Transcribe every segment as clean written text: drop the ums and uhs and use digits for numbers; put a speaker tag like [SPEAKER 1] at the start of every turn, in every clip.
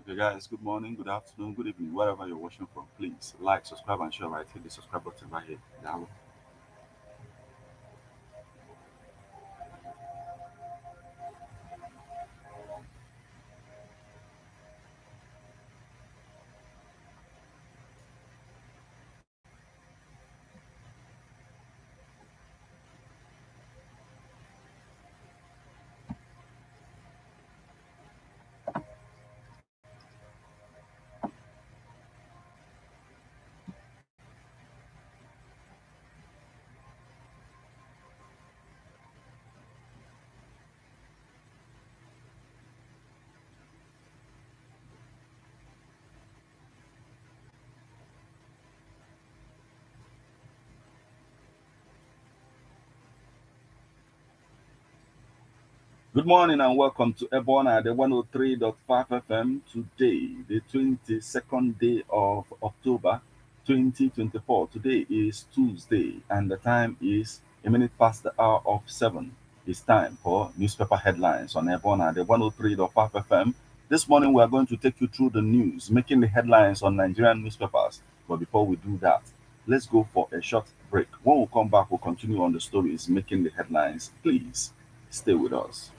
[SPEAKER 1] Okay, guys, good morning, good afternoon, good evening, wherever you're watching from. Please like, subscribe, and share right. Hit the subscribe button right here. Down. Good morning and welcome to EBEOANDI the 103.5 FM. Today, the 22nd day of October 2024. Today is Tuesday and the time is a minute past the hour of 7. It's time for newspaper headlines on EBEOANDI the 103.5 FM. This morning we are going to take you through the news, making the headlines on Nigerian newspapers. But before we do that, let's go for a short break. When we come back, we'll continue on the stories making the headlines. Please stay with us.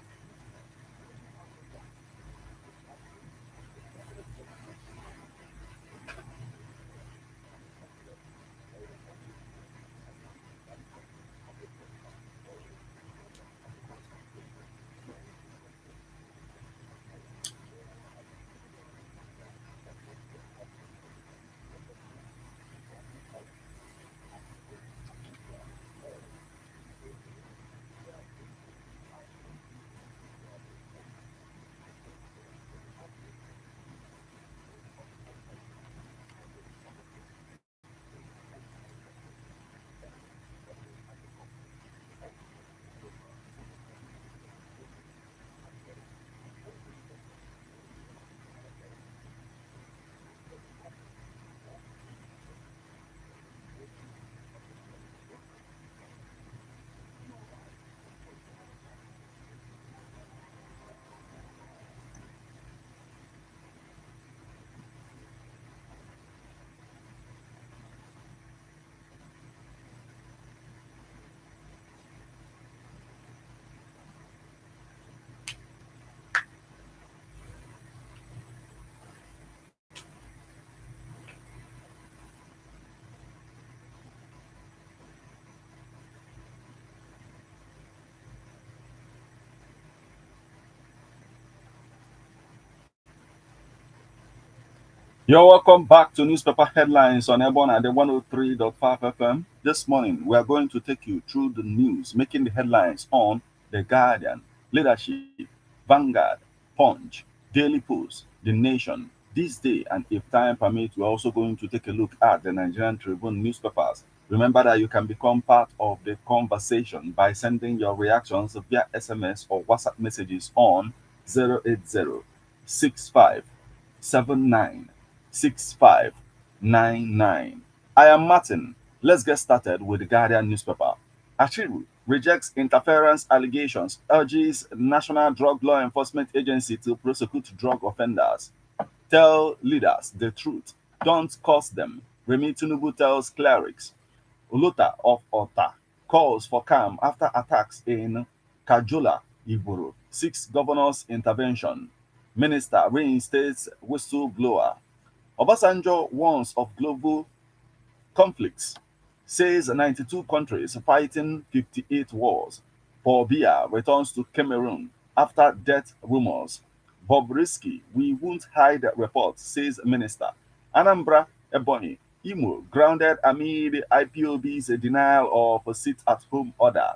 [SPEAKER 1] You're welcome back to newspaper headlines on Airborne at the 103.5 FM. This morning, we are going to take you through the news making the headlines on The Guardian, Leadership, Vanguard, Punch, Daily Post, The Nation. This day, and if time permits, we're also going to take a look at the Nigerian Tribune newspapers. Remember that you can become part of the conversation by sending your reactions via SMS or WhatsApp messages on 080 6599. I am Martin. Let's get started with the Guardian newspaper. Ashiru rejects interference allegations, urges National Drug Law Enforcement Agency to prosecute drug offenders. Tell leaders the truth. Don't curse them. Remi Tinubu tells clerics. Ulota of Ota calls for calm after attacks in Kajola, Iburu. Six governors' intervention. Minister reinstates whistleblower. Obasanjo warns of global conflicts, says 92 countries fighting 58 wars. Paul Biya returns to Cameroon after death rumors. Bobrisky, we won't hide reports, says Minister. Anambra, Ebonyi, Imo grounded amid IPOB's denial of a sit-at-home order.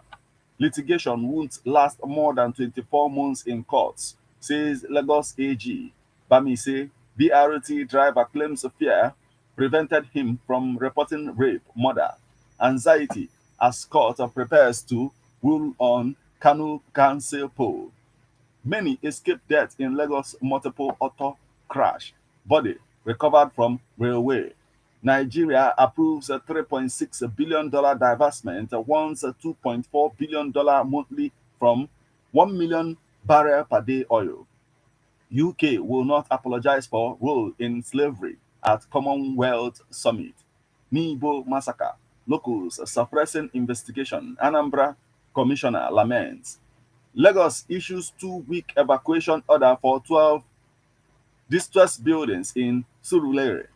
[SPEAKER 1] Litigation won't last more than 24 months in courts, says Lagos AG. Bamise, BRT driver claims fear prevented him from reporting rape, murder, anxiety as court prepares to rule on Kanu Council poll. Many escaped death in Lagos multiple auto crash. Body recovered from railway. Nigeria approves a $3.6 billion divestment, wants a $2.4 billion monthly from 1 million barrel per day oil. UK will not apologize for role in slavery at Commonwealth Summit. Nibo massacre. Locals suppressing investigation. Anambra commissioner laments. Lagos issues 2-week evacuation order for 12 distressed buildings in Surulere.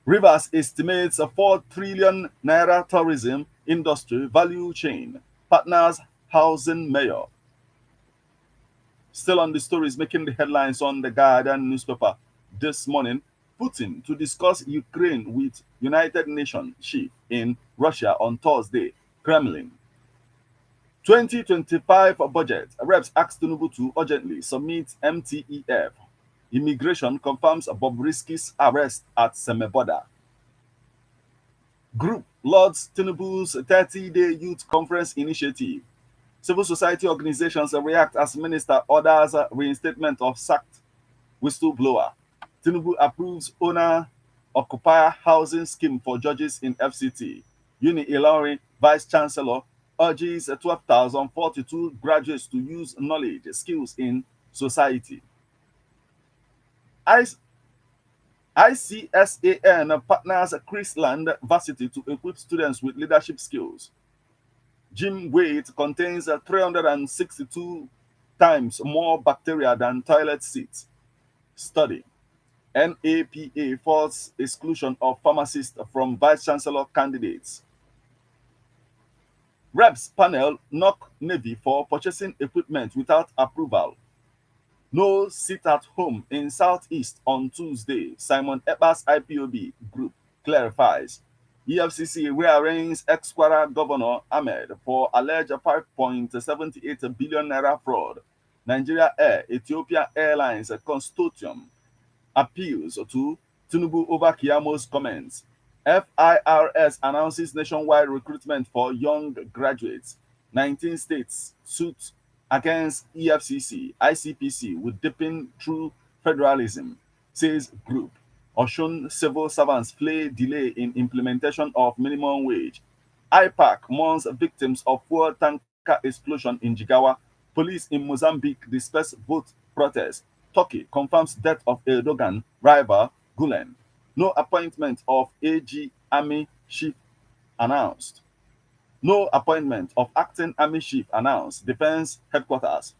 [SPEAKER 1] Rivers estimates a 4 trillion naira tourism industry value chain. Partners housing mayor. Still on the stories making the headlines on the Guardian newspaper this morning. Putin to discuss Ukraine with United Nations chief in Russia on Thursday. Kremlin. 2025 budget. Reps ask Tinubu to urgently submit MTEF. Immigration confirms Bobrisky's arrest at Seme border. Group Lords Tinubu's 30-day youth conference initiative. Civil society organizations react as minister orders reinstatement of sacked whistleblower. Tinubu approves owner-occupier housing scheme for judges in FCT. Uni Ilorin Vice Chancellor urges 12,042 graduates to use knowledge, skills in society. ICSAN partners Chrisland Varsity to equip students with leadership skills. Gym weight contains 362 times more bacteria than toilet seats. Study. NAPA force exclusion of pharmacists from vice chancellor candidates. Reps panel knock Navy for purchasing equipment without approval. No sit at home in Southeast on Tuesday. Simon Ekpa's IPOB group clarifies. EFCC rearraigns ex-Kwara Governor Ahmed for alleged 5.78 billion naira fraud. Nigeria Air, Ethiopia Airlines consortium appeals to Tinubu over Kiamo's comments. FIRS announces nationwide recruitment for young graduates. 19 states suit against EFCC, ICPC will deepen through federalism, says group. Oshun civil servants play delay in implementation of minimum wage. IPAC mourns victims of fuel tanker explosion in Jigawa. Police in Mozambique disperse vote protest. Turkey confirms death of Erdogan rival Gulen. No appointment of AG Army Chief announced. No appointment of acting Army Chief announced. Defense Headquarters.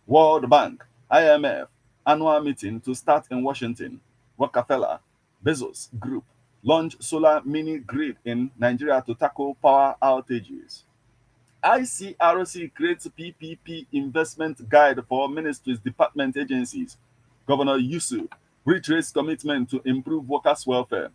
[SPEAKER 1] World Bank, IMF, annual meeting to start in Washington. Rockefeller, Bezos Group, launch solar mini grid in Nigeria to tackle power outages. ICRC creates PPP investment guide for ministries, department agencies. Governor Yusuf reiterates commitment to improve workers' welfare.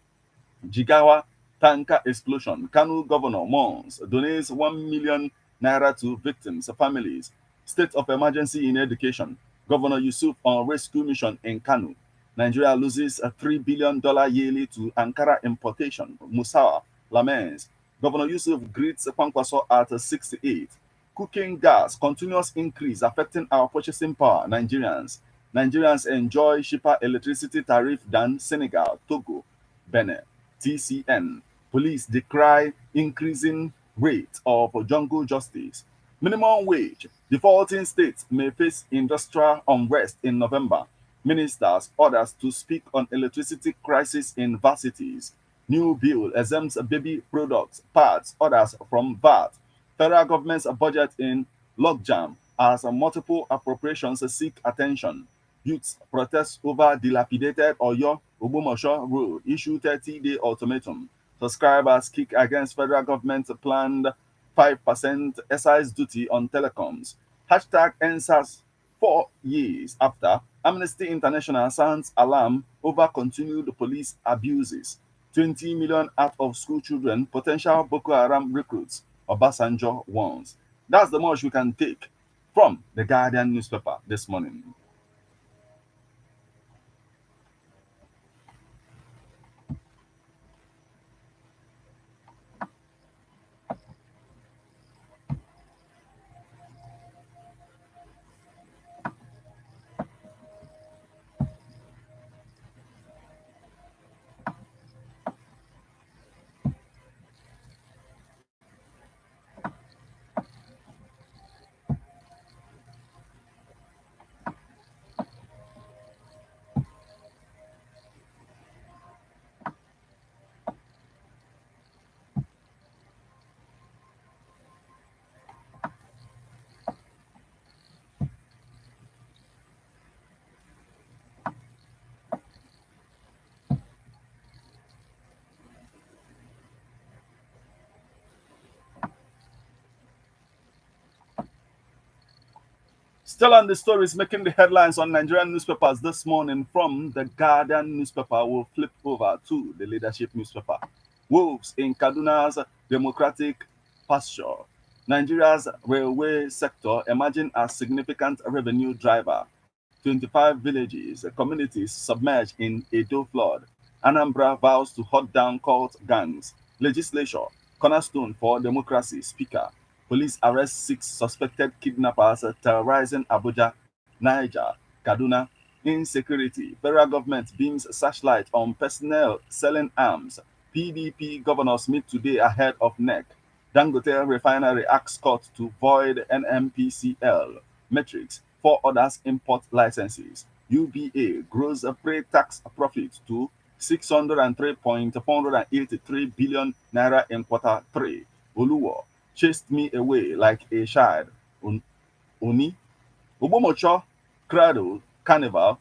[SPEAKER 1] Jigawa tanker explosion. Kanu governor mourns, donates 1 million naira to victims' families. State of emergency in education. Governor Yusuf on rescue mission in Kanu. Nigeria loses a $3 billion yearly to Ankara importation. Musawa laments. Governor Yusuf greets Kwankwaso at 68. Cooking gas, continuous increase affecting our purchasing power. Nigerians enjoy cheaper electricity tariff than Senegal, Togo, Benin. TCN. Police decry increasing rate of jungle justice. Minimum wage. Defaulting states may face industrial unrest in November. Ministers orders to speak on electricity crisis in varsities. New bill exempts baby products, parts, orders from VAT. Federal government's budget in logjam as multiple appropriations seek attention. Youths protest over dilapidated Oyo Ogbomosho Road, issue 30-day ultimatum. Subscribers kick against federal government's planned 5% excise duty on telecoms. Hashtag NSAS 4 years after Amnesty International sounds alarm over continued police abuses. 20 million out of school children, potential Boko Haram recruits, Obasanjo warns. That's the much we can take from the Guardian newspaper this morning. Still on the stories making the headlines on Nigerian newspapers this morning from the Guardian newspaper, will flip over to the leadership newspaper. Wolves in Kaduna's democratic pasture. Nigeria's railway sector emerging as significant revenue driver. 25 villages, communities submerged in Edo flood. Anambra vows to hunt down cult gangs. Legislature, cornerstone for democracy, speaker. Police arrest 6 suspected kidnappers terrorizing Abuja, Niger, Kaduna. Insecurity. Federal government beams searchlight on personnel selling arms. PDP governors meet today ahead of NEC. Dangote refinery asks court to void NMPCL. Metrics. 4 others import licenses. UBA grows a pre-tax profit to 603.483 billion naira in quarter three. Oluwo chased me away like a child. Oni. Ogbomocho Cradle Carnival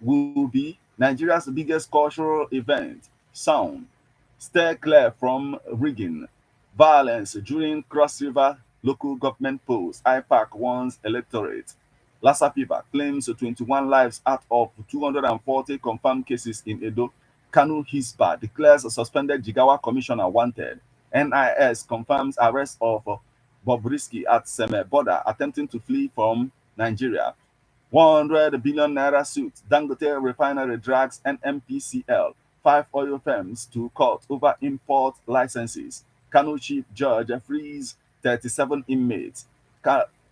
[SPEAKER 1] will be Nigeria's biggest cultural event. Sound. Stay clear from rigging. Violence during Cross River local government polls. IPAC warns electorate. Lassa fever claims 21 lives out of 240 confirmed cases in Edo. Kanu Hisba declares a suspended Jigawa commissioner wanted. NIS confirms arrest of Bobrisky at Seme border attempting to flee from Nigeria. 100 billion naira suit. Dangote refinery drags NMPCL. 5 oil firms to court over import licenses. Kano chief judge frees 37 inmates.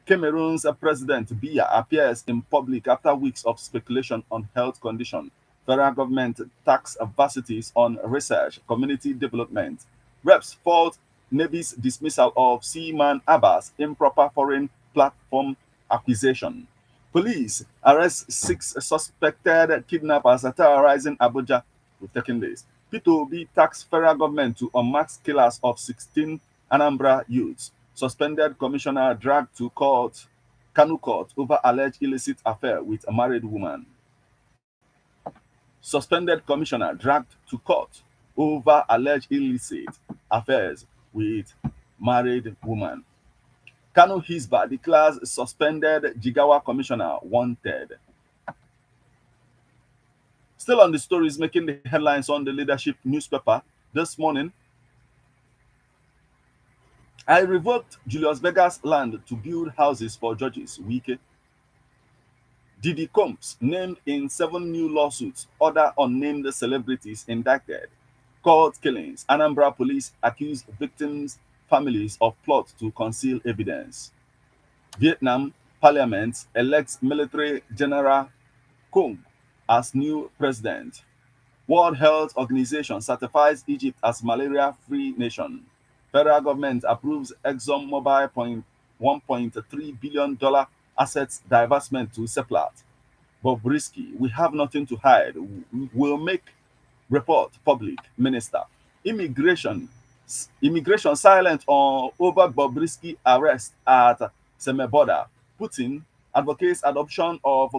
[SPEAKER 1] Cameroon's president Biya appears in public after weeks of speculation on health condition. Federal government tax varsities on research, community development. Reps fault Navy's dismissal of Seaman Abbas improper foreign platform accusation. Police arrest 6 suspected kidnappers terrorizing Abuja. We've taken this. P2B tax federal government to unmask killers of 16 Anambra youths. Suspended commissioner dragged to court, Kanu court, over alleged illicit affair with a married woman. Suspended commissioner dragged to court over alleged illicit affairs with married woman. Kano Hisba declares suspended Jigawa commissioner wanted. Still on the stories making the headlines on the leadership newspaper this morning. I revoked Julius Vega's land to build houses for judges. Wike. Diddy Combs named in 7 new lawsuits. Other unnamed celebrities indicted. Court killings. Anambra police accused victims' families of plot to conceal evidence. Vietnam parliament elects military general Kong as new president. World Health Organization certifies Egypt as malaria-free nation. Federal government approves ExxonMobil $1.3 billion assets divestment to Seplat. Bobrisky, we have nothing to hide. We'll make report public. Minister. Immigration silent on over Bobrisky arrest at Seme border. Putin advocates adoption of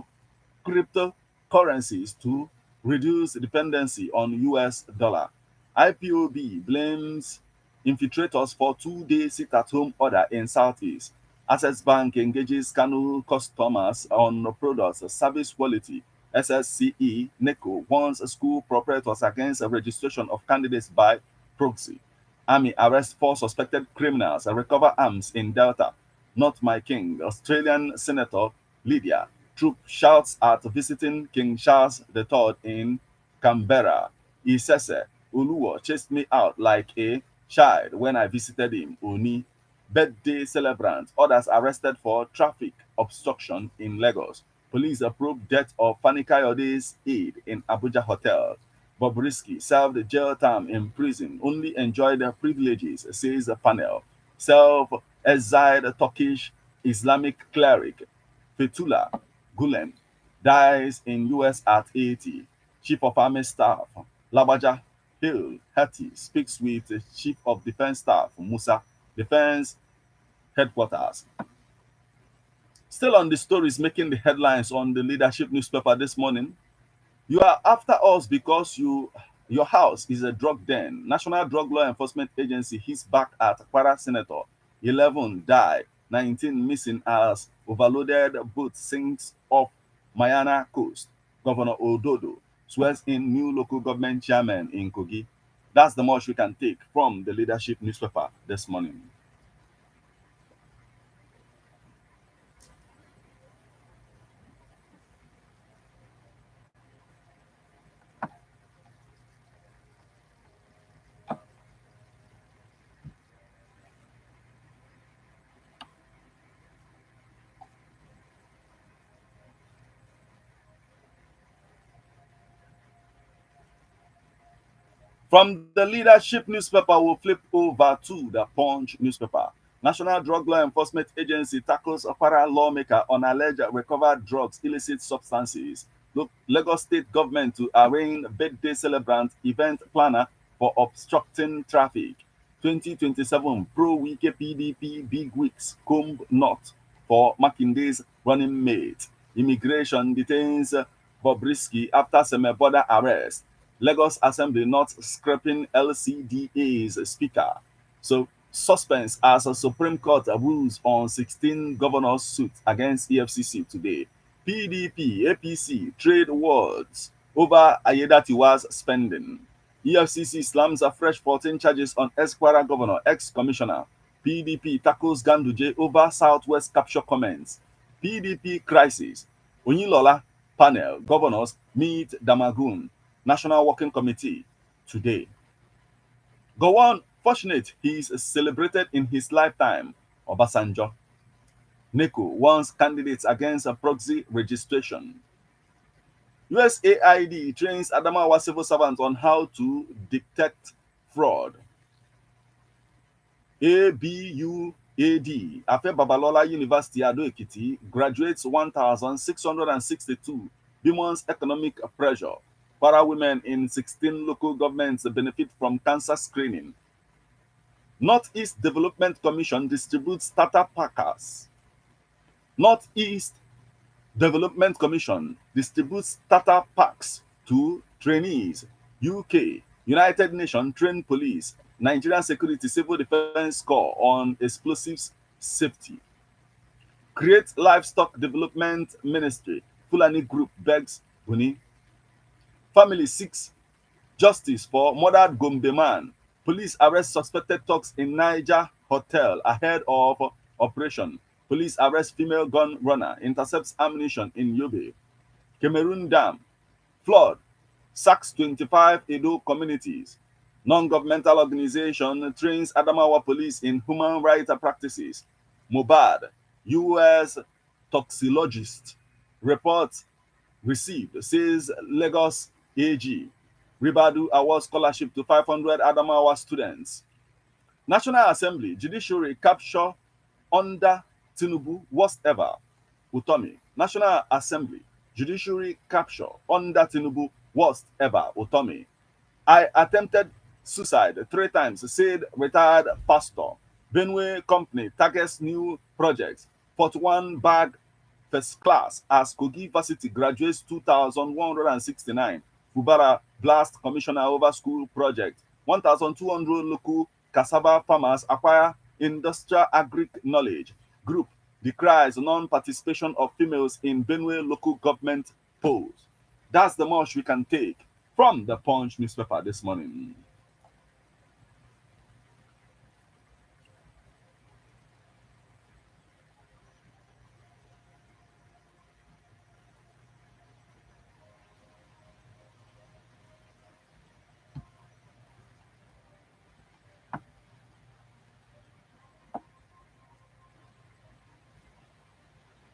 [SPEAKER 1] cryptocurrencies to reduce dependency on US dollar. IPOB blames infiltrators for 2-day sit-at-home order in Southeast. Access Bank engages Kanu customers on products service quality. SSCE NECO warns school proprietors against registration of candidates by proxy. Army arrests 4 suspected criminals and recover arms in Delta. Not my king. Australian Senator Lydia Troop shouts at visiting King Charles III in Canberra. Isese Uluwo chased me out like a child when I visited him. Oni. Birthday celebrant. Others arrested for traffic obstruction in Lagos. Police approve death of Fani Kayode's aide in Abuja hotel. Bobrisky served jail term in prison, only enjoyed privileges, says the panel. Self-exiled Turkish Islamic cleric Fethullah Gulen dies in US at 80. Chief of Army Staff Labaja Hill Hati speaks with Chief of Defense Staff Musa, Defense Headquarters. Still on the stories making the headlines on the leadership newspaper this morning. You are after us because your house is a drug den. National Drug Law Enforcement Agency hits back at Kwara Senator. 11 die. 19 missing as overloaded boat sinks off Mayana coast. Governor Ododo swears in new local government chairman in Kogi. That's the much we can take from the leadership newspaper this morning. From the leadership newspaper, we'll flip over to the Punch newspaper. National Drug Law Enforcement Agency tackles Okpara lawmaker on alleged recovered drugs, illicit substances. Lagos State government to arraign birthday celebrant event planner for obstructing traffic. 2027 pro-Wike PDP big weeks comb knot for Makinde's running mate. Immigration detains Bobrisky after Seme border arrest. Lagos Assembly not scrapping LCDA's speaker. So suspense as a Supreme Court rules on 16 governors' suit against EFCC today. PDP, APC trade wars over Ayedatiwa's spending. EFCC slams a fresh 14 charges on Esquire governor, ex-commissioner. PDP tackles Ganduje over Southwest capture comments. PDP crisis. Oyinlola panel governors meet Damagun National Working Committee today. Gowon, fortunate he is celebrated in his lifetime. Obasanjo. NECO warns candidates against a proxy registration. USAID trains Adamawa civil servants on how to detect fraud. EBEOANDI Afe Babalola University Ado Ekiti graduates 1,662. Women's economic pressure. Para women in 16 local governments benefit from cancer screening. Northeast Development Commission distributes starter packers. Northeast Development Commission distributes starter packs to trainees. UK, United Nations train police. Nigerian Security Civil Defense Corps on explosives safety. Create Livestock Development Ministry. Fulani Group begs Buni. Family seeks justice for murdered Gombe man. Police arrest suspected thugs in Niger hotel ahead of operation. Police arrest female gun runner. Intercepts ammunition in Yobe. Cameroon dam. Flood. Sacks 25 Edo communities. Non-governmental organization trains Adamawa police in human rights practices. Mobad. U.S. toxicologist. Report received, says Lagos AG. Ribadu awards scholarship to 500 Adamawa students. National Assembly, judiciary capture under Tinubu, worst ever. Utomi. National Assembly, judiciary capture under Tinubu, worst ever. Utomi. I attempted suicide 3 times, said retired pastor. Benue company targets new projects. 41 bag first class as Kogi University graduates 2,169. Fubara blast commissioner over school project. 1,200 local cassava farmers acquire industrial agric knowledge. Group decries non-participation of females in Benue local government polls. That's the much we can take from the Punch newspaper this morning.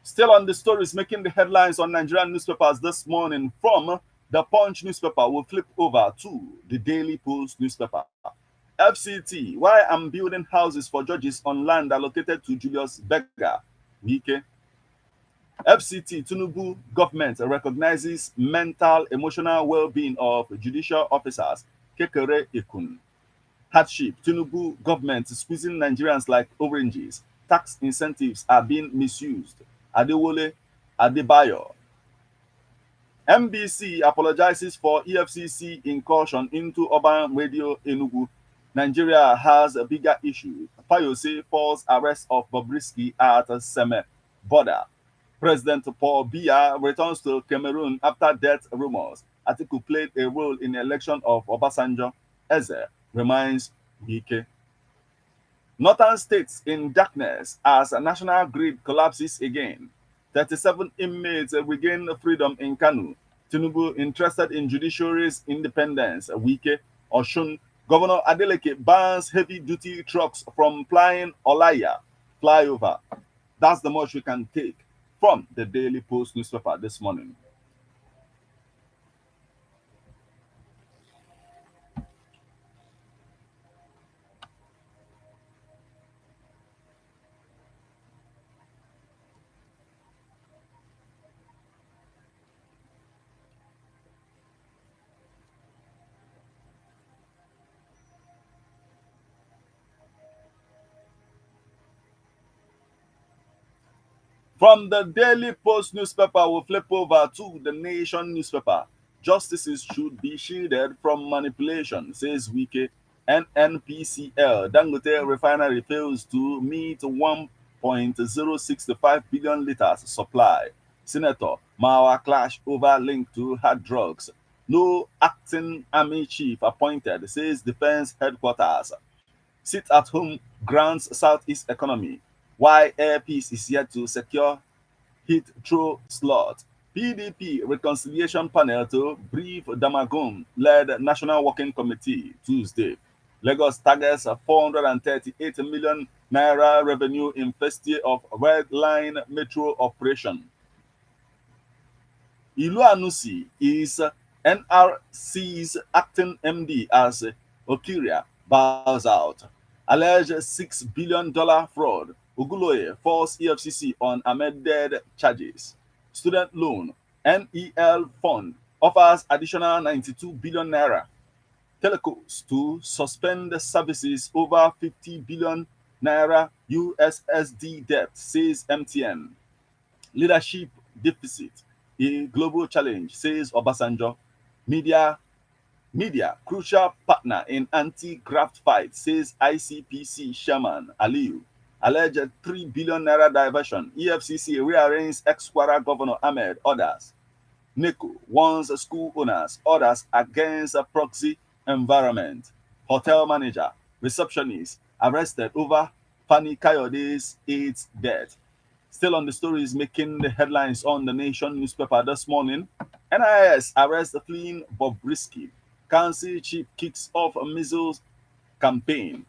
[SPEAKER 1] Still on the stories making the headlines on Nigerian newspapers this morning from the Punch newspaper, we'll flip over to the Daily Post newspaper. FCT, why I'm building houses for judges on land allocated to Julius Berger. Wike. FCT, Tinubu government recognizes mental, emotional well-being of judicial officers. Kekere Ekun. Hardship, Tinubu government squeezing Nigerians like oranges. Tax incentives are being misused. Adewole Adebayo. MBC apologizes for EFCC incursion into urban radio Enugu. Nigeria has a bigger issue. Fayose falls arrest of Bobrisky at Seme border. President Paul Biya returns to Cameroon after death rumors. Atiku played a role in the election of Obasanjo. Eze remains Wike. Northern states in darkness as a national grid collapses again. 37 inmates regain freedom in Kanu. Tinubu interested in judiciary's independence. Wike, Oshun, Governor Adeleke bans heavy-duty trucks from flying Olaya flyover. That's the much we can take from the Daily Post newspaper this morning. From the Daily Post newspaper, we flip over to the Nation newspaper. Justices should be shielded from manipulation, says Wike. NNPCL Dangote refinery fails to meet 1.065 billion liters supply. Senator Mawa clash over link to hard drugs. No acting army chief appointed, says defense headquarters. Sit at home grants Southeast economy. Why Air Peace is yet to secure hit through slot. PDP reconciliation panel to brief Damagum led National Working Committee Tuesday. Lagos targets a 438 million naira revenue in first year of Red Line metro operation. Iluanusi is NRC's acting MD as Okiria bows out. Alleged $6 billion fraud. Uguloye falls EFCC on amended charges. Student loan. NEL fund offers additional 92 billion naira. Telcos to suspend services over 50 billion naira USSD debt, says MTN. Leadership deficit, a global challenge, says Obasanjo. Media, media, crucial partner in anti-graft fight, says ICPC chairman Aliyu. Alleged 3 billion naira diversion. EFCC rearranges ex-Kwara Governor Ahmed orders. NECO warns school owners, orders against a proxy environment. Hotel manager, receptionist arrested over Fanny Kayode's AIDS death. Still on the stories making the headlines on the Nation newspaper this morning. NIS arrests fleeing Bobrisky. Council chief kicks off a measles campaign.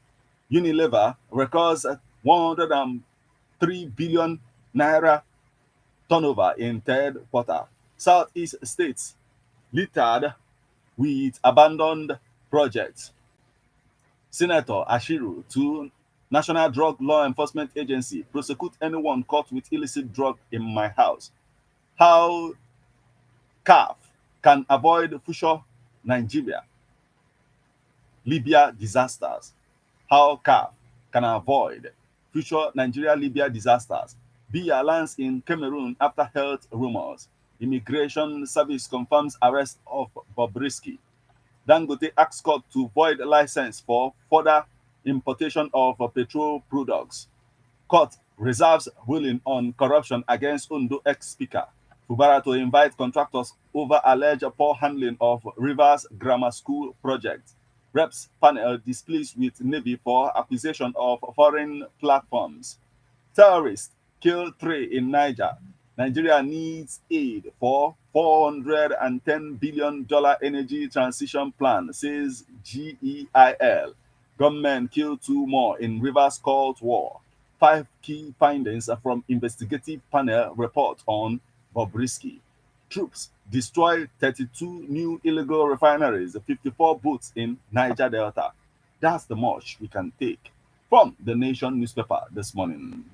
[SPEAKER 1] Unilever records 103 billion naira turnover in third quarter. Southeast states littered with abandoned projects. Senator Ashiru to National Drug Law Enforcement Agency prosecute anyone caught with illicit drug in my house. How CAF can avoid future Nigeria, Libya disasters. How CAF can avoid future Nigeria, Libya disasters. Be alliance in Cameroon after health rumors. Immigration Service confirms arrest of Bobrisky. Dangote asks court to void license for further importation of petrol products. Court reserves ruling on corruption against Ondo ex-speaker. Fubara to invite contractors over alleged poor handling of Rivers Grammar School project. Reps panel displeased with Navy for accusation of foreign platforms. Terrorists kill three in Niger. Nigeria needs aid for $410 billion energy transition plan, says GEIL. Gunmen kill two more in Rivers Cold War. Five key findings from investigative panel report on Bobrisky. Troops destroy 32 new illegal refineries, 54 boats in Niger Delta. That's the much we can take from the Nation newspaper this morning.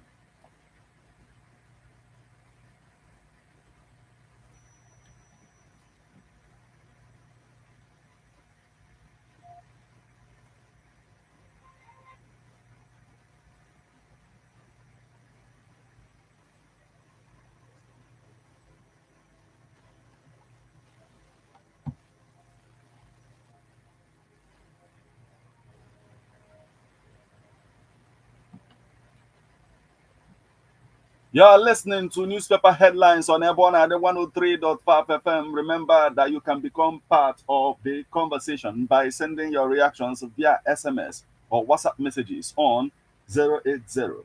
[SPEAKER 1] You're listening to newspaper headlines on Ebon at the 103.5 FM. Remember that you can become part of the conversation by sending your reactions via SMS or WhatsApp messages on 080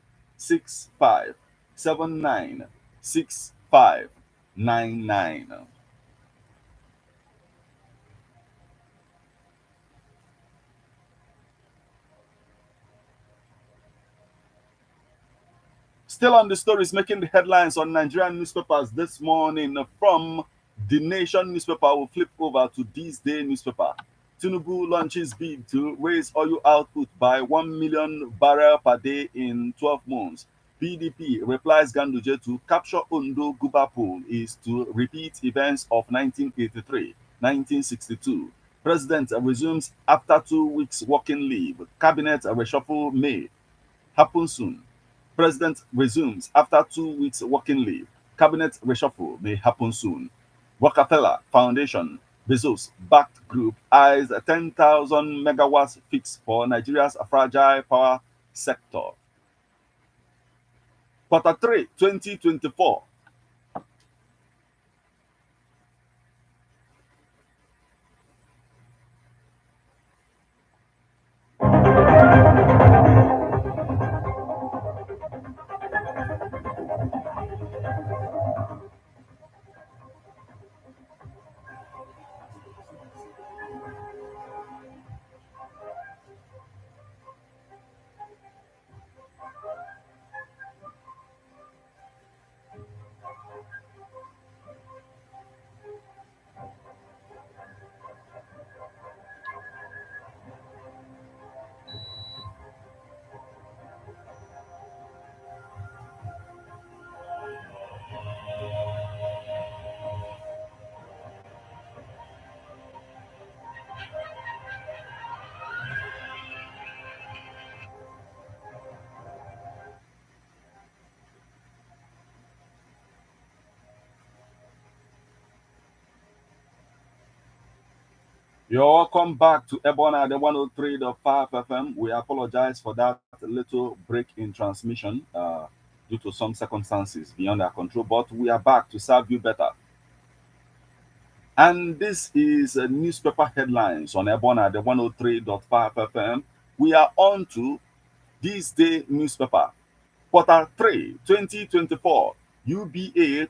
[SPEAKER 1] Still on the stories making the headlines on Nigerian newspapers this morning from the Nation newspaper, will flip over to this day newspaper. Tinubu launches bid to raise oil output by 1 million barrel per day in 12 months. PDP replies Ganduje to capture Ondo Guba pool is to repeat events of 1983, 1962. President resumes after 2 weeks working leave. Cabinet reshuffle may happen soon. President resumes after 2 weeks working leave. Cabinet reshuffle may happen soon. Rockefeller Foundation Bezos backed group eyes 10,000 megawatts fix for Nigeria's fragile power sector. Quarter 3, 2024. You're welcome back to Ebona, the 103.5 FM. We apologize for that little break in transmission due to some circumstances beyond our control, but we are back to serve you better. And this is newspaper headlines on Ebona, the 103.5 FM. We are on to this day newspaper. Quarter 3, 2024, UBA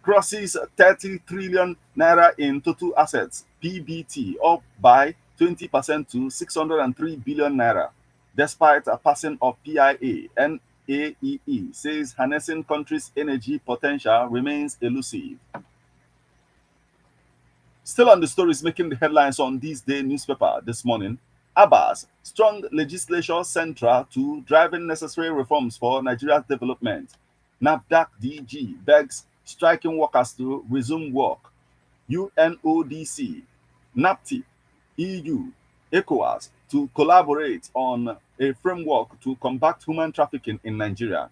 [SPEAKER 1] crosses 30 trillion naira in total assets, PBT up by 20% to 603 billion naira. Despite a passing of PIA, NAEE says harnessing country's energy potential remains elusive. Still on the stories making the headlines on this day newspaper this morning, Abbas, strong legislature central to driving necessary reforms for Nigeria's development. NAFDAC DG begs striking workers to resume work. UNODC, NAPTIP, EU, ECOWAS to collaborate on a framework to combat human trafficking in Nigeria.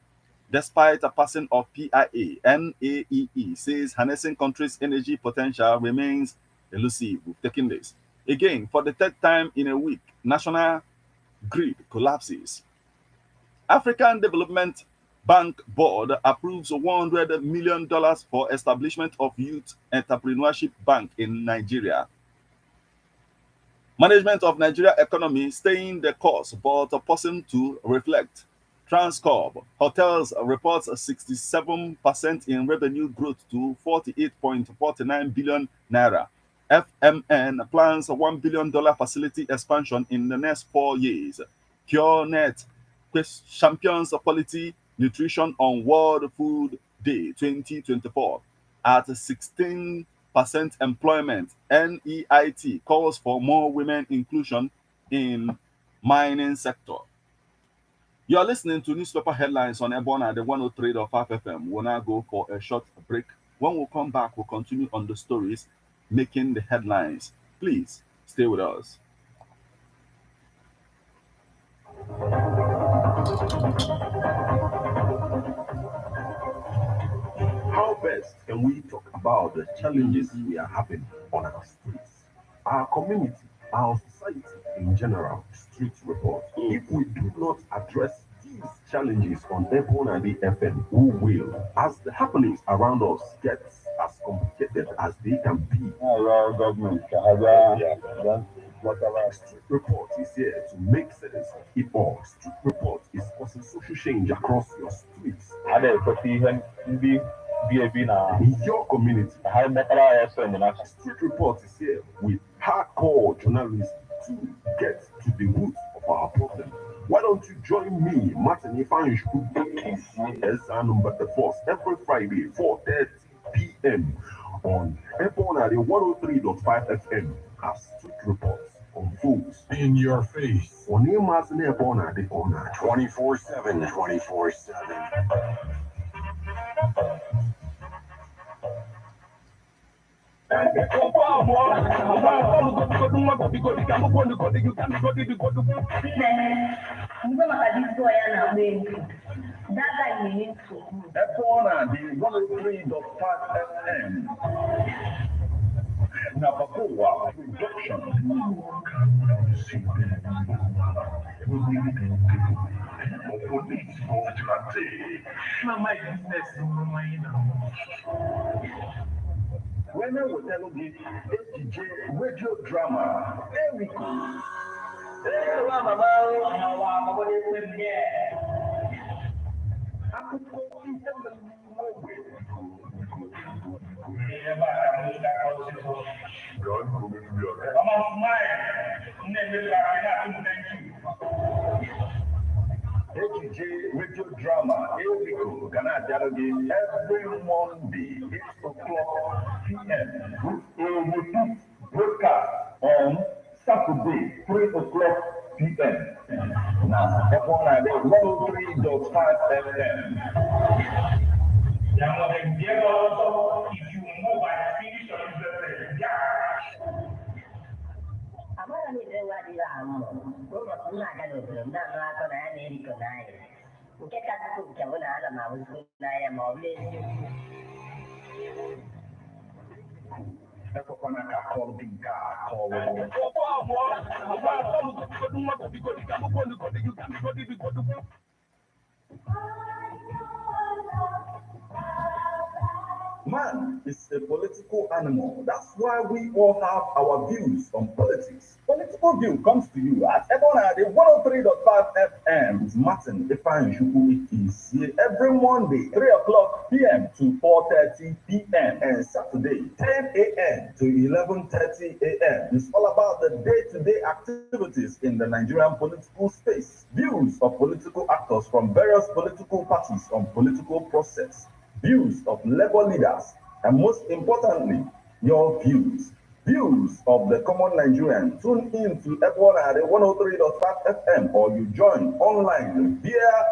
[SPEAKER 1] Despite a passing of PIA, NAEE says harnessing country's energy potential remains elusive. We've taken this. Again, for the third time in a week, national grid collapses. African Development Bank Board approves $100 million for establishment of Youth Entrepreneurship Bank in Nigeria. Management of Nigeria economy staying the course, but pausing to reflect. Transcorp Hotels reports 67% in revenue growth to 48.49 billion naira. FMN plans a $1 billion facility expansion in the next 4 years. CureNet champions quality nutrition on World Food Day 2024 at 16% employment. NEIT calls for more women inclusion in mining sector. You are listening to newspaper headlines on Ebona, the 103.5 FM. We'll now go for a short break. When we come back, we'll continue on the stories making the headlines. Please stay with us.
[SPEAKER 2] How best can we talk about the challenges we are having on our streets, our community, our society in general? Street report. If we do not address these these challenges on EBEOANDI FM, who will, as the happenings around us get as complicated as they can be.
[SPEAKER 3] Government,
[SPEAKER 2] Street Report is here to make sense of it all. Street Report is causing social change across your streets. In your community. Street Report is here with hardcore journalists to get to the root of our problem. Why don't you join me, Martin Ifanishku, ECSR number the first, every Friday, 4:30 p.m. on EBEOANDI 103.5 FM as Street Reports unfolds
[SPEAKER 3] in your face.
[SPEAKER 2] On your Martin EBEOANDI corner
[SPEAKER 3] 24/7, 24/7.
[SPEAKER 1] EBEOANDI 103.5 FM. Nabakoa production. When I will tell you AJ radio drama, Erico. AJ radio drama, Erico, Ghana dialogue every Monday, 8 o'clock p.m. Broadcast on Saturday, 3 o'clock p.m. Now, EBEOANDI 103.5 FM.
[SPEAKER 4] If you move and finish your business,
[SPEAKER 1] Man is a political animal. That's why we all have our views on politics. Political View comes to you at EBEOANDI 103.5 FM. It's Martin Ifanishku is here every Monday, 3 o'clock p.m. to 4:30 p.m. and Saturday, 10 a.m. to 11:30 a.m. It's all about the day-to-day activities in the Nigerian political space. Views of political actors from various political parties on political process. Views of labor leaders, and most importantly, your views. Views of the common Nigerian. Tune in to EBEOANDI 103.5 FM or you join online via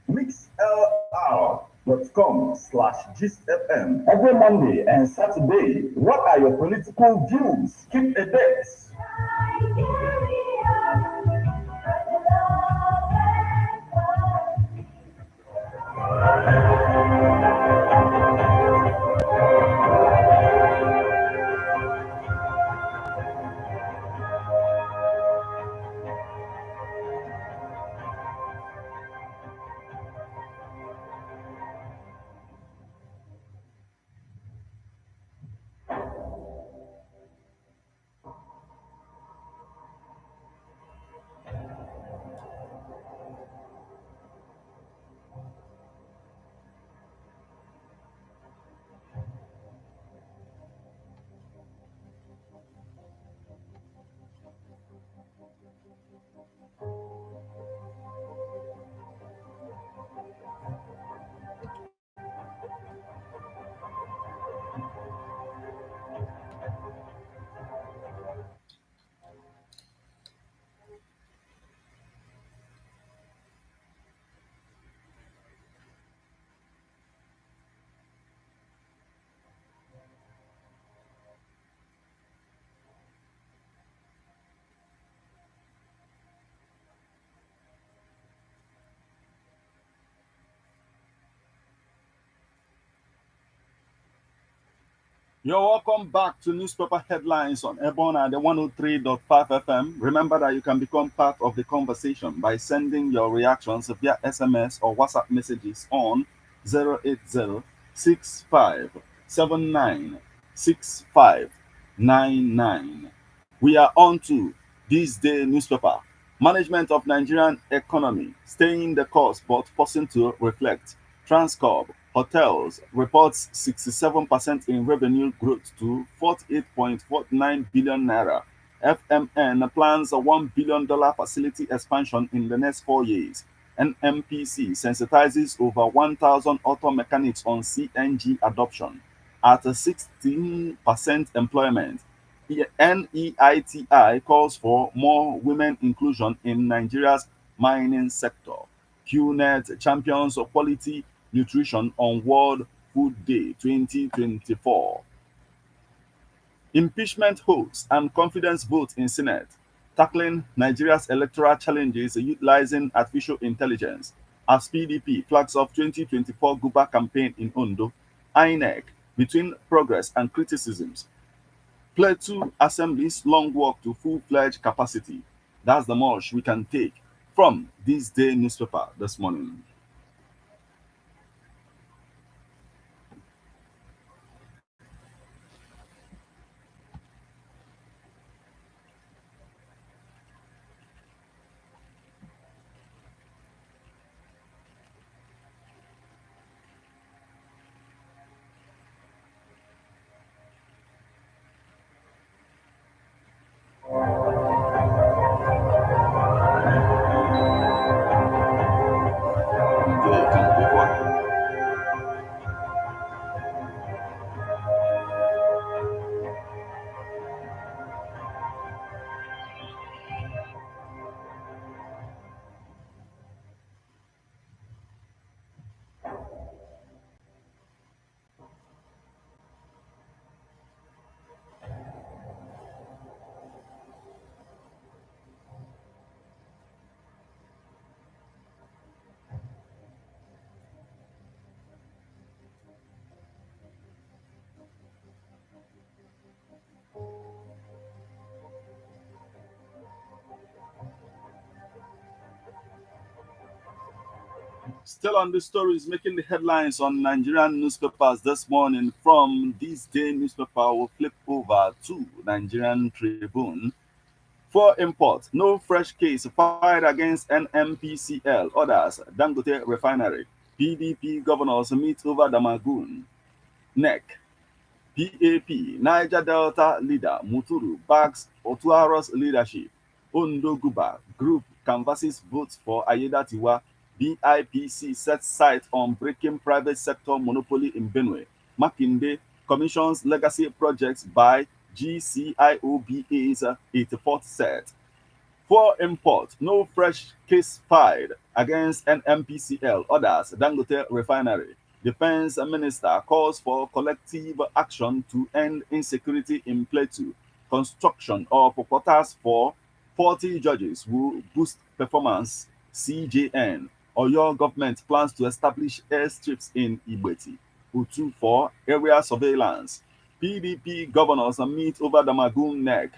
[SPEAKER 1] mixlr.com/gistfm every Monday and Saturday. What are your political views? Keep a date. You're welcome back to newspaper headlines on Ebon the 103.5 FM. Remember that you can become part of the conversation by sending your reactions via SMS or WhatsApp messages on 080 We are on to this day newspaper. Management of Nigerian economy staying the course but forcing to reflect. Transcorp Hotels reports 67% in revenue growth to 48.49 billion naira. FMN plans a $1 billion facility expansion in the next 4 years. NMPC sensitizes over 1,000 auto mechanics on CNG adoption. At a 16% employment, NEITI calls for more women inclusion in Nigeria's mining sector. QNet champions of quality nutrition on World Food Day 2024. Impeachment holds and confidence vote in Senate, tackling Nigeria's electoral challenges utilizing artificial intelligence. As PDP flags off 2024 Guba campaign in Ondo, INEC between progress and criticisms. Plateau Assembly's long walk to full-fledged capacity. That's the much we can take from this day newspaper this morning. Okay, come before. Still on the stories making the headlines on Nigerian newspapers this morning. From this day newspaper, we'll flip over to Nigerian Tribune. For import, no fresh case filed against NMPCL. Others, Dangote Refinery. PDP governors meet over Damagun. NEC. PAP, Niger Delta leader Muturu backs Otuaro's leadership. Ondo Guba group canvasses votes for Ayeda Tiwa. BIPC sets sight on breaking private sector monopoly in Benue. Makinde commissions legacy projects by GCIOBA's 84th set. For import, no fresh case filed against NMPCL. Others, Dangote Refinery. Defense Minister calls for collective action to end insecurity in Plateau. Construction of quarters for 40 judges will boost performance. CJN. Oyo government plans to establish airstrips in Igbeti. Utu for area surveillance. PDP governors meet over the Magoon neck.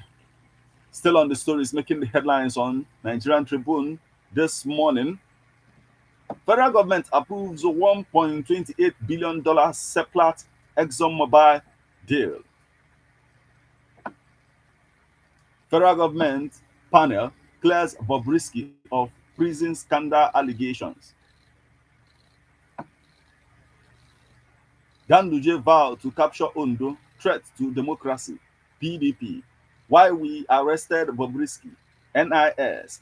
[SPEAKER 1] Still on the stories making the headlines on Nigerian Tribune this morning. Federal government approves a $1.28 billion Seplat ExxonMobil deal. Federal government panel clears Bobrisky of prison scandal allegations. Ganduje vow to capture Ondo, threat to democracy. PDP. Why we arrested Bobrisky. NIS.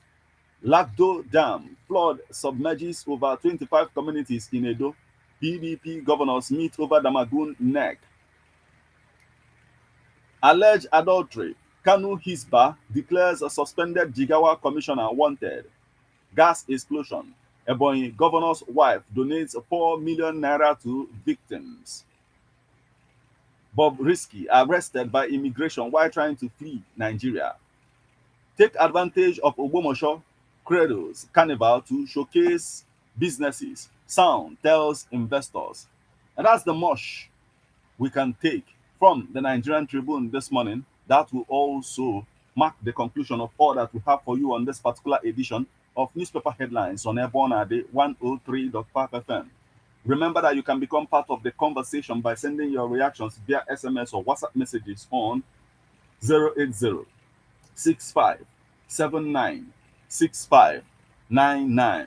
[SPEAKER 1] Lagdo Dam flood submerges over 25 communities in Edo. PDP governors meet over Damagun neck. Alleged adultery. Kanu Hisba declares a suspended Jigawa commissioner wanted. Gas explosion. Ebonyi governor's wife donates 4 million naira to victims. Bobrisky arrested by immigration while trying to flee Nigeria. Take advantage of Ogbomosho Credos Carnival to showcase businesses. Sound tells investors. And that's the much we can take from the Nigerian Tribune this morning. That will also mark the conclusion of all that we have for you on this particular edition of Newspaper Headlines on EBEOANDI 103.5 FM. Remember that you can become part of the conversation by sending your reactions via SMS or WhatsApp messages on 080 6579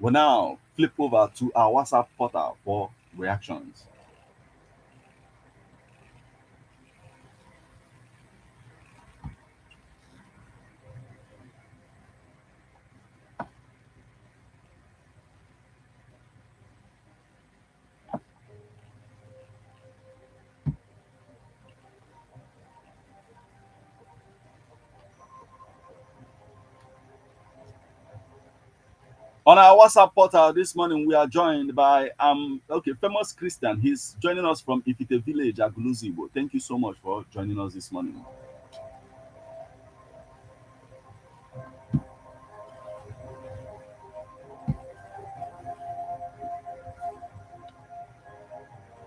[SPEAKER 1] We'll now flip over to our WhatsApp portal for reactions. On our WhatsApp portal this morning, we are joined by famous Christian. He's joining us from Ifite Village, Aguluzibo. Thank you so much for joining us this morning.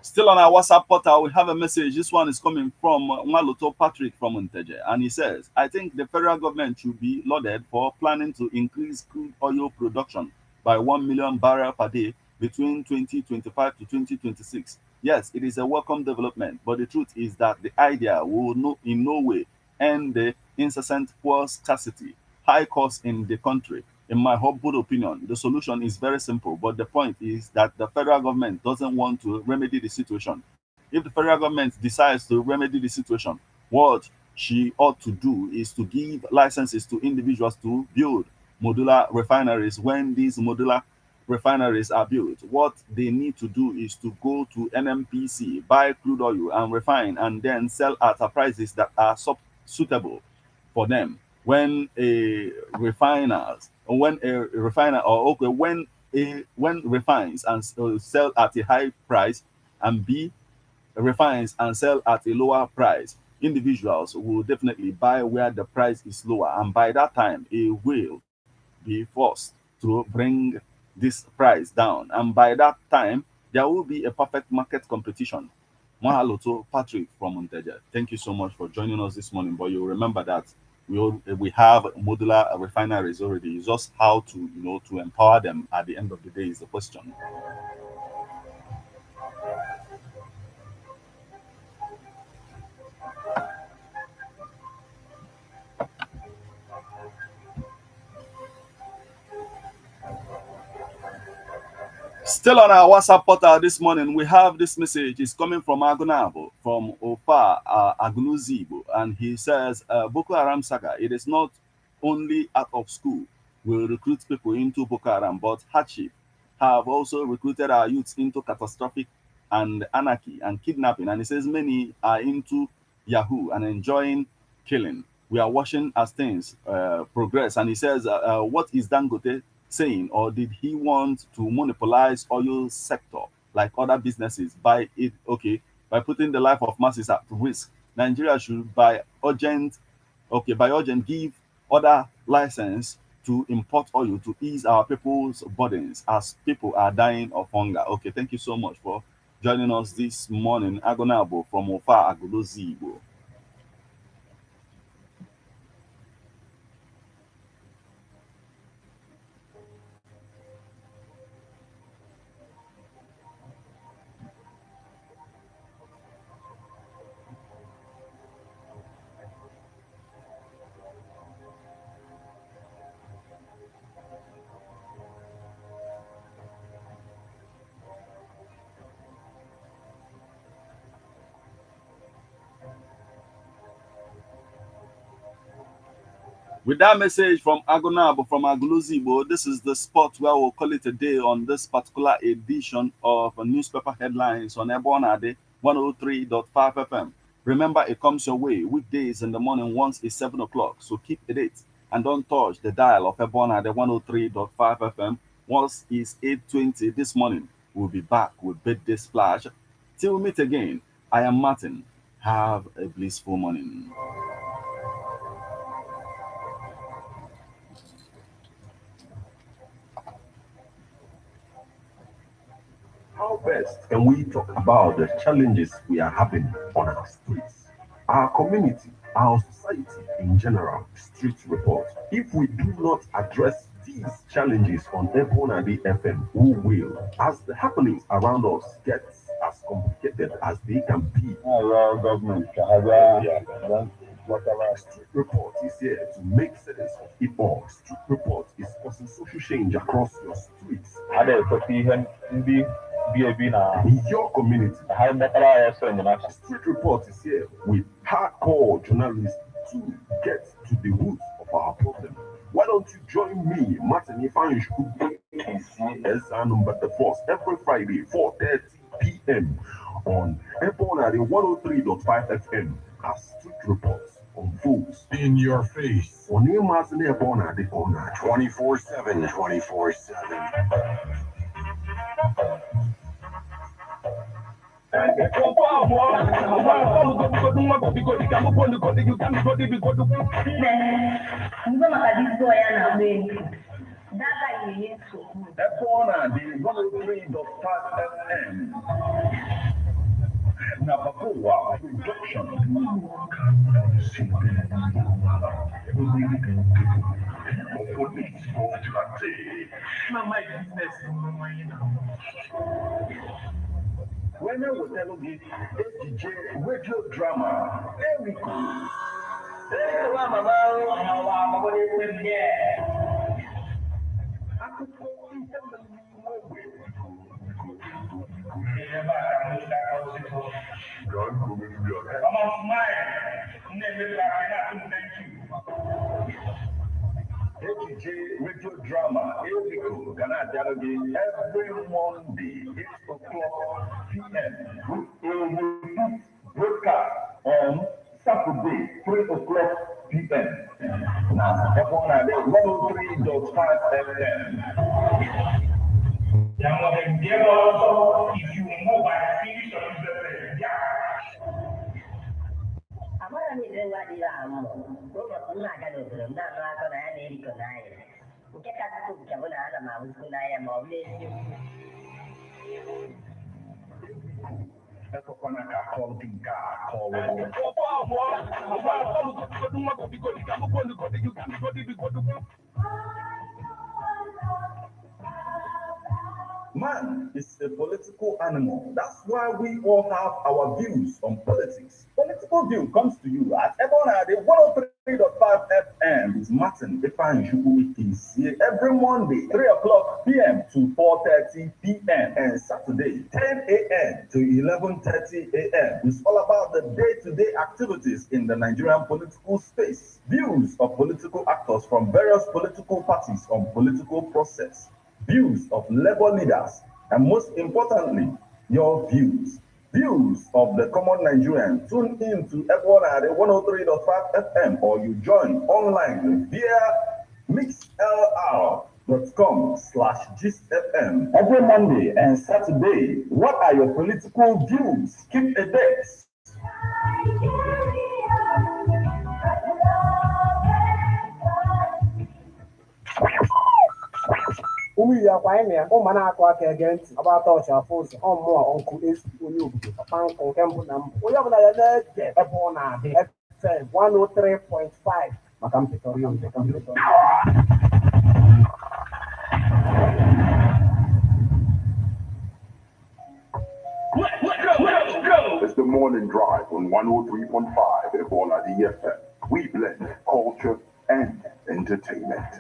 [SPEAKER 1] Still on our WhatsApp portal, we have a message. This one is coming from Mwaloto Patrick from Nteje, and he says, I think the federal government should be lauded for planning to increase crude oil production by 1 million barrels per day between 2025 to 2026. Yes, it is a welcome development, but the truth is that the idea will in no way end the incessant fuel scarcity, high cost in the country. In my humble opinion, the solution is very simple, but the point is that the federal government doesn't want to remedy the situation. If the federal government decides to remedy the situation, what she ought to do is to give licenses to individuals to build modular refineries. When these modular refineries are built, what they need to do is to go to NMPC, buy crude oil and refine, and then sell at prices that are suitable for them. When a refiners when a refiner or okay when refines and sell at a high price, and B refines and sell at a lower price, individuals will definitely buy where the price is lower, and by that time it will be forced to bring this price down, and by that time there will be a perfect market competition. Mahalo to Patrick from Monteja. Thank you so much for joining us this morning. But you remember that we have modular refineries already. It's just how to to empower them at the end of the day is the question. Still on our WhatsApp portal this morning, we have this message. It's coming from Agunabo, from Ofa Aguluzibo, and he says, Boko Haram saga, it is not only out of school will recruit people into Boko Haram, but hardship have also recruited our youths into catastrophic and anarchy and kidnapping. And he says many are into Yahoo and enjoying killing. We are watching as things progress. And he says, what is Dangote saying, or did he want to monopolize oil sector like other businesses by putting the life of masses at risk? Nigeria should by urgent give other license to import oil to ease our people's burdens as people are dying of hunger. Okay, thank you so much for joining us this morning. Agonabo from Ofa Agolozibo. With that message from Agonabo from Aguluzibo, this is the spot where we'll call it a day on this particular edition of Newspaper Headlines on EBEOANDI 103.5 FM. Remember, it comes your way weekdays in the morning once it's 7 o'clock, so keep the date and don't touch the dial of EBEOANDI 103.5 FM. Once it's 8:20 this morning, we'll be back with Birthday Splash. Till we meet again, I am Martin. Have a blissful morning.
[SPEAKER 2] How best can we talk about the challenges we are having on our streets, our community, our society in general? Street report. If we do not address these challenges on EBEOANDI FM, who will? As the happenings around us get as complicated as they can be.
[SPEAKER 3] Our government,
[SPEAKER 2] Street Report is here to make sense of it all. Street Report is causing social change across your streets. In your community, Street Report is here with hardcore journalists to get to the root of our problem. Why don't you join me, Martin Ifeanyi, number the force every Friday, 4:30 p.m. on EBEOANDI 103.5 FM as Street Reports unfolds
[SPEAKER 3] in your face.
[SPEAKER 2] On your Martin EBEOANDI
[SPEAKER 3] 24/7, 24/7.
[SPEAKER 1] EBEOANDI 103.5 FM. Nabakoa production. When I was telling you, DJ radio drama, there we go. DJ radio drama, Erico, Ghana Dialogue, every Monday, 8 o'clock p.m. Broadcast on Saturday, 3 o'clock p.m. Now, EBEOANDI 103.5 FM.
[SPEAKER 4] If you move by finish of the
[SPEAKER 1] Man is a political animal. That's why we all have our views on politics. Political View comes to you at EBEOANDI 103.5 FM with Martin Ifeanyi is here every Monday, 3 o'clock p.m. to 4:30 p.m. and Saturday, 10 a.m. to 11:30 a.m. It's all about the day-to-day activities in the Nigerian political space. Views of political actors from various political parties on political process. Views of labor leaders, and most importantly, your views. Views of the common Nigerian. Tune in to EBEOANDI 103.5 FM or you join online via mixlr.com/gistfm every Monday and Saturday. What are your political views? Keep a date.
[SPEAKER 5] Umi ya kwa ime ya ụmụ na-akụ aka ege ntị agbata ọcha afọ ụzọ ọmụọ ọnkụ esi onye obodo papa nkụ nke mbụ na mbụ onye ọbụla ya na-ege EBEOANDI FM 103.5 maka mpịtọrọ ya maka mpịtọrọ
[SPEAKER 2] It's the morning drive on 103.5 EBEOANDI FM. We blend culture and entertainment.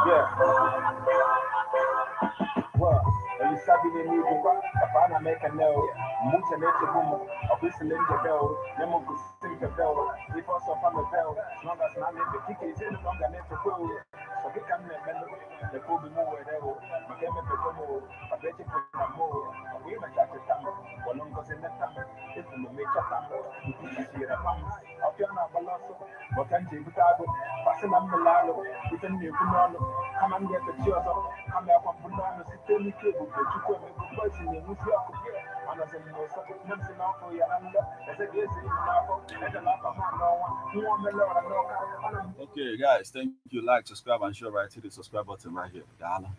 [SPEAKER 1] Yeah. Well, you sabi ni nini kapana make no mucha nete boom official in the bell nemo kusim the bell if also from the bell long as na me the kick is in long as nete cool so we can make the cool be more there we can make the more a better for more we make that time one long cause in that time if we make that time we can see the pam out your na balance what can you do passing am the lalo we can you know come and get the chairs come up on banana system cable the chicken and Okay, guys, thank you. Like, subscribe, and share right to the subscribe button right here. Gala.